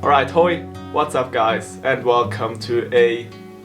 Alright, hoi, what's up guys, and welcome to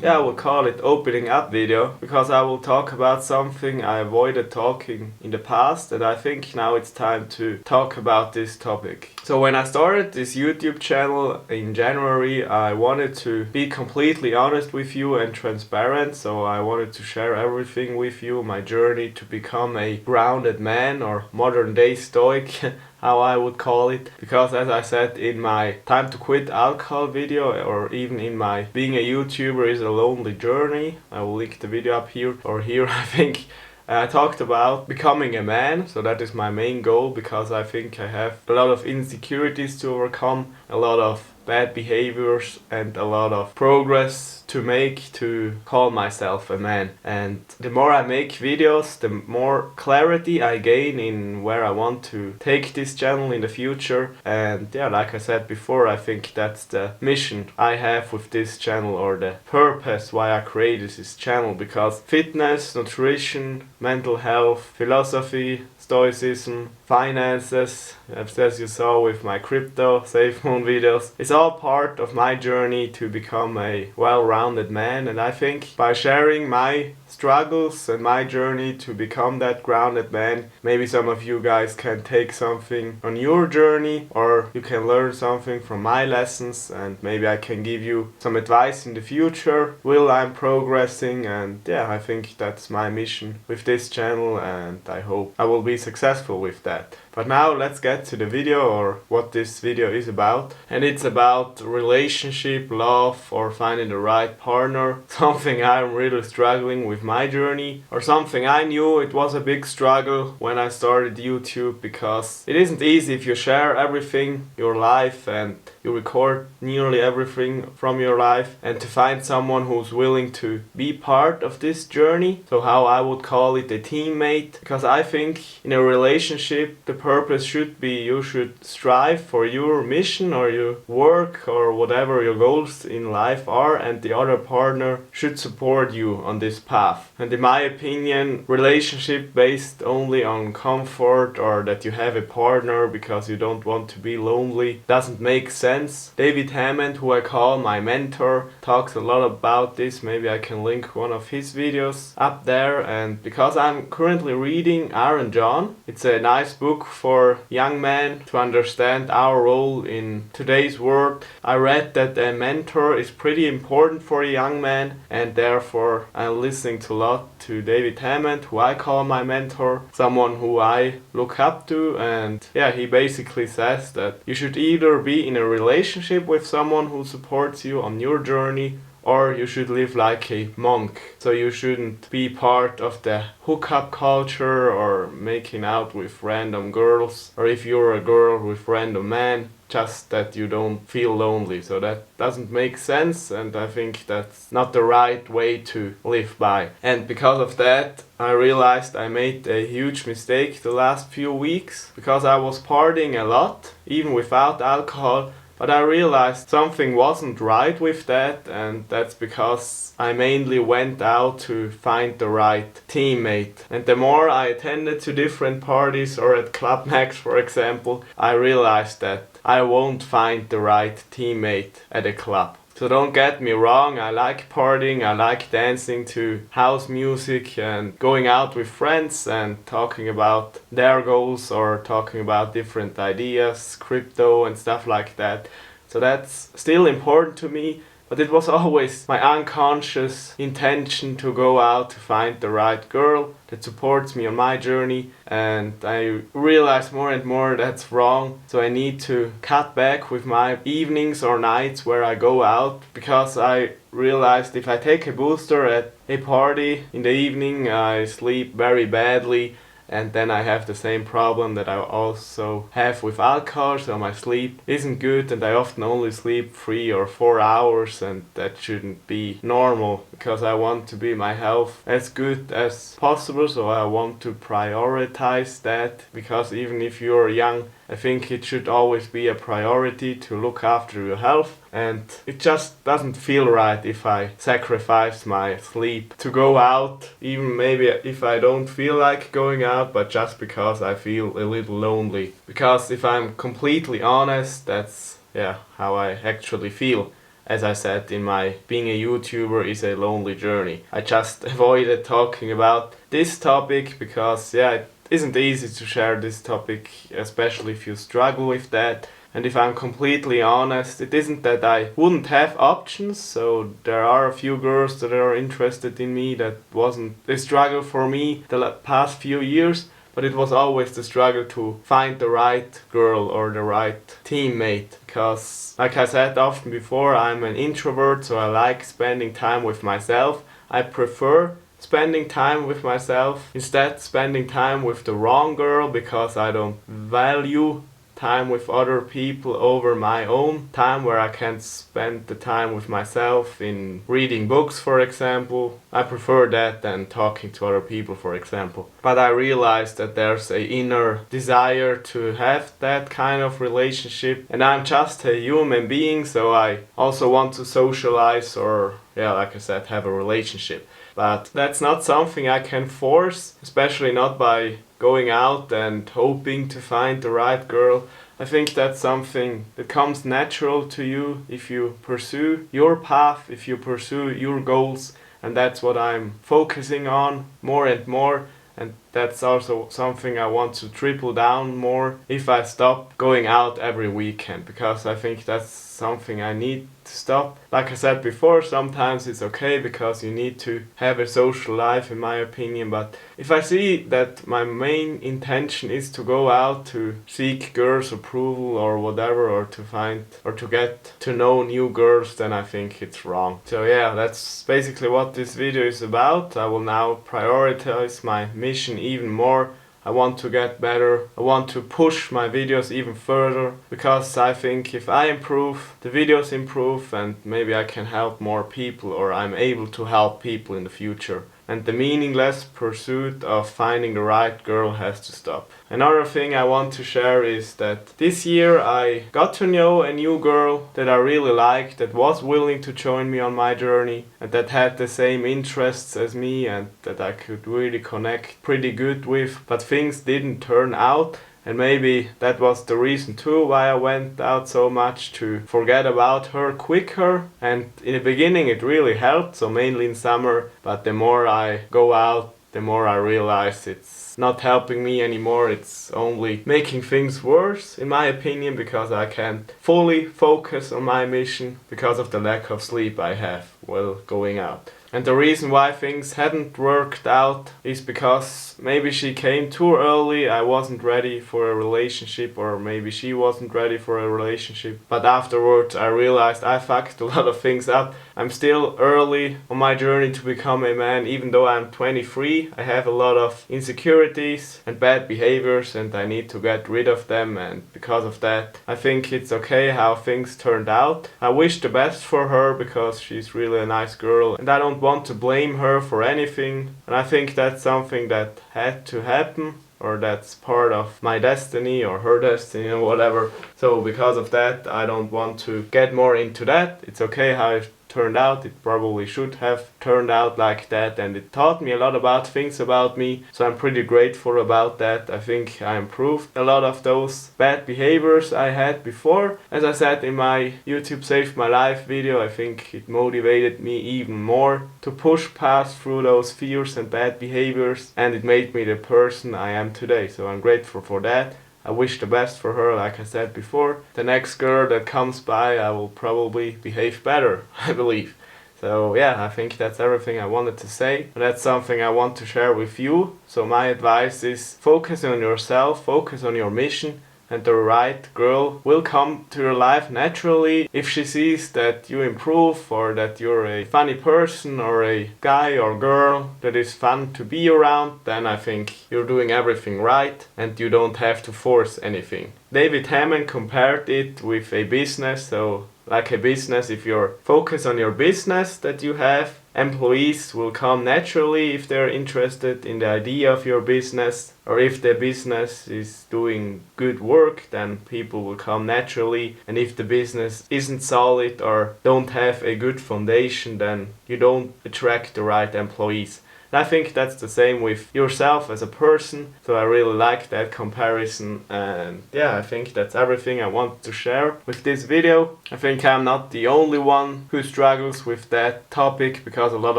I will call it opening up video, because I will talk about something I avoided talking in the past, and I think now it's time to talk about this topic. So when I started this YouTube channel in January, I wanted to be completely honest with you and transparent, so I wanted to share everything with you, my journey to become a grounded man, or modern day stoic, how I would call it, because as I said in my time to quit alcohol video, or even in my being a YouTuber is a lonely journey, I will link the video up here or here, I think. I talked about becoming a man, so that is my main goal, because I think I have a lot of insecurities to overcome, a lot of bad behaviors and a lot of progress to make to call myself a man. And the more I make videos, the more clarity I gain in where I want to take this channel in the future. And yeah, like I said before, I think that's the mission I have with this channel, or the purpose why I created this channel, because fitness, nutrition, mental health, philosophy, stoicism, finances, as you saw with my crypto safe moon videos, it's all part of my journey to become a well-rounded man. And I think by sharing my struggles and my journey to become that grounded man, maybe some of you guys can take something on your journey, or you can learn something from my lessons, and maybe I can give you some advice in the future while I'm progressing. And yeah, I think that's my mission with this channel, and I hope I will be successful with that. But now let's get to the video, or what this video is about. And it's about relationship, love, or finding the right partner. Something I'm really struggling with my journey, or something I knew it was a big struggle when I started YouTube, because it isn't easy if you share everything, your life, and you record nearly everything from your life, and to find someone who's willing to be part of this journey. So how I would call it, a teammate, because I think in a relationship the purpose should be you should strive for your mission or your work or whatever your goals in life are, and the other partner should support you on this path. And in my opinion, relationship based only on comfort, or that you have a partner because you don't want to be lonely, doesn't make sense. David Hammond, who I call my mentor, talks a lot about this. Maybe I can link one of his videos up there. And because I'm currently reading Aaron John, it's a nice book for young men to understand our role in today's world. I read that a mentor is pretty important for a young man, and therefore I'm listening to a lot to David Hammond, who I call my mentor, someone who I look up to. And yeah, he basically says that you should either be in a relationship with someone who supports you on your journey, or you should live like a monk. So you shouldn't be part of the hookup culture, or making out with random girls, or if you're a girl with random men, just that you don't feel lonely. So that doesn't make sense, and I think that's not the right way to live by. And because of that, I realized I made a huge mistake the last few weeks, because I was partying a lot, even without alcohol. But I realized something wasn't right with that, and that's because I mainly went out to find the right teammate. And the more I attended to different parties, or at Club Max for example, I realized that I won't find the right teammate at a club. So don't get me wrong, I like partying, I like dancing to house music and going out with friends and talking about their goals, or talking about different ideas, crypto and stuff like that. So that's still important to me, but it was always my unconscious intention to go out to find the right girl that supports me on my journey. And I realize more and more that's wrong. So I need to cut back with my evenings or nights where I go out, because I realized if I take a booster at a party in the evening, I sleep very badly. And then I have the same problem that I also have with alcohol, so my sleep isn't good, and I often only sleep 3 or 4 hours, and that shouldn't be normal, because I want to be my health as good as possible. So I want to prioritize that, because even if you're young, I think it should always be a priority to look after your health. And it just doesn't feel right if I sacrifice my sleep to go out, even maybe if I don't feel like going out, but just because I feel a little lonely. Because if I'm completely honest, that's how I actually feel. As I said, in my being a YouTuber is a lonely journey. I just avoided talking about this topic because it isn't easy to share this topic, especially if you struggle with that. And if I'm completely honest, it isn't that I wouldn't have options, so there are a few girls that are interested in me. That wasn't a struggle for me the past few years, but it was always the struggle to find the right girl or the right teammate. Because, like I said often before, I'm an introvert, so I like spending time with myself. I prefer spending time with myself instead spending time with the wrong girl, because I don't value time with other people over my own time, where I can spend the time with myself in reading books, for example. I prefer that than talking to other people, for example. But I realized that there's a inner desire to have that kind of relationship, and I'm just a human being, so I also want to socialize or, like I said, have a relationship. But that's not something I can force, especially not by going out and hoping to find the right girl. I think that's something that comes natural to you if you pursue your path, if you pursue your goals, and that's what I'm focusing on more and more. And that's also something I want to triple down more if I stop going out every weekend, because I think that's something I need to stop. Like I said before, sometimes it's okay because you need to have a social life, in my opinion, but if I see that my main intention is to go out to seek girls' approval or whatever, or to find or to get to know new girls, then I think it's wrong. So that's basically what this video is about. I will now prioritize my mission even more. I want to get better. I want to push my videos even further, because I think if I improve, the videos improve, and maybe I can help more people, or I'm able to help people in the future. And the meaningless pursuit of finding the right girl has to stop. Another thing I want to share is that this year I got to know a new girl that I really liked, that was willing to join me on my journey, and that had the same interests as me, and that I could really connect pretty good with, but things didn't turn out. And maybe that was the reason too why I went out so much, to forget about her quicker. And in the beginning it really helped, so mainly in summer, but the more I go out, the more I realize it's not helping me anymore. It's only making things worse, in my opinion, because I can't fully focus on my mission because of the lack of sleep I have while going out. And the reason why things hadn't worked out is because maybe she came too early, I wasn't ready for a relationship, or maybe she wasn't ready for a relationship. But afterwards I realized I fucked a lot of things up. I'm still early on my journey to become a man, even though I'm 23. I have a lot of insecurities and bad behaviors, and I need to get rid of them, and because of that I think it's okay how things turned out. I wish the best for her because she's really a nice girl, and I don't want to blame her for anything, and I think that's something that had to happen, or that's part of my destiny or her destiny or whatever. So because of that I don't want to get more into that. It's okay how it turned out. It probably should have turned out like that, and it taught me a lot about things about me, so I'm pretty grateful about that. I think I improved a lot of those bad behaviors I had before. As I said in my YouTube Saved My Life video, I think it motivated me even more to push past through those fears and bad behaviors, and it made me the person I am today, so I'm grateful for that. I wish the best for her, like I said before. The next girl that comes by, I will probably behave better, I believe. So I think that's everything I wanted to say. And that's something I want to share with you. So my advice is focus on yourself, focus on your mission, and the right girl will come to your life naturally. If she sees that you improve, or that you're a funny person, or a guy or girl that is fun to be around, then I think you're doing everything right and you don't have to force anything. David Hammond compared it with a business. So like a business, if you're focused on your business that you have, employees will come naturally if they're interested in the idea of your business, or if the business is doing good work, then people will come naturally. And if the business isn't solid or don't have a good foundation, then you don't attract the right employees. And I think that's the same with yourself as a person, so I really like that comparison. And yeah, I think that's everything I want to share with this video. I think I'm not the only one who struggles with that topic, because a lot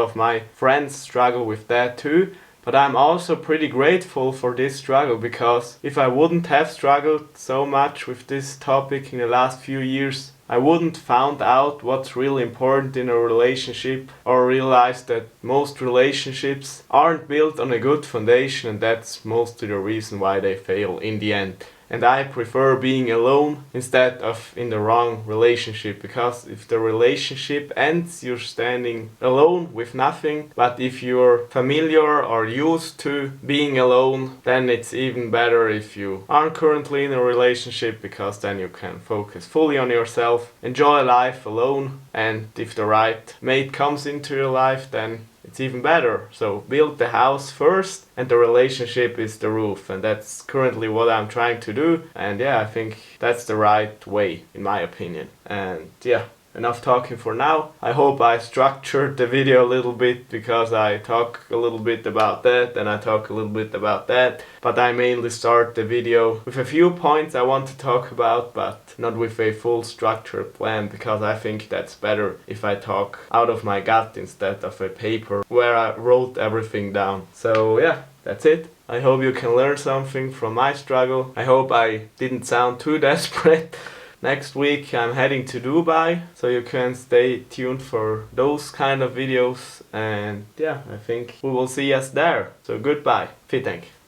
of my friends struggle with that too. But I'm also pretty grateful for this struggle, because if I wouldn't have struggled so much with this topic in the last few years, I wouldn't found out what's really important in a relationship, or realized that most relationships aren't built on a good foundation, and that's mostly the reason why they fail in the end. And I prefer being alone instead of in the wrong relationship, because if the relationship ends, you're standing alone with nothing. But if you're familiar or used to being alone, then it's even better if you aren't currently in a relationship, because then you can focus fully on yourself, enjoy life alone, and if the right mate comes into your life, then it's even better. So build the house first, and the relationship is the roof, and that's currently what I'm trying to do. And yeah, I think that's the right way, in my opinion. And yeah, enough talking for now. I hope I structured the video a little bit, because I talk a little bit about that and I talk a little bit about that, but I mainly start the video with a few points I want to talk about, but not with a full structured plan, because I think that's better if I talk out of my gut instead of a paper where I wrote everything down. So yeah, that's it. I hope you can learn something from my struggle. I hope I didn't sound too desperate. Next week I'm heading to Dubai, so you can stay tuned for those kind of videos. And yeah, I think we will see us there. So goodbye. Vielen Dank.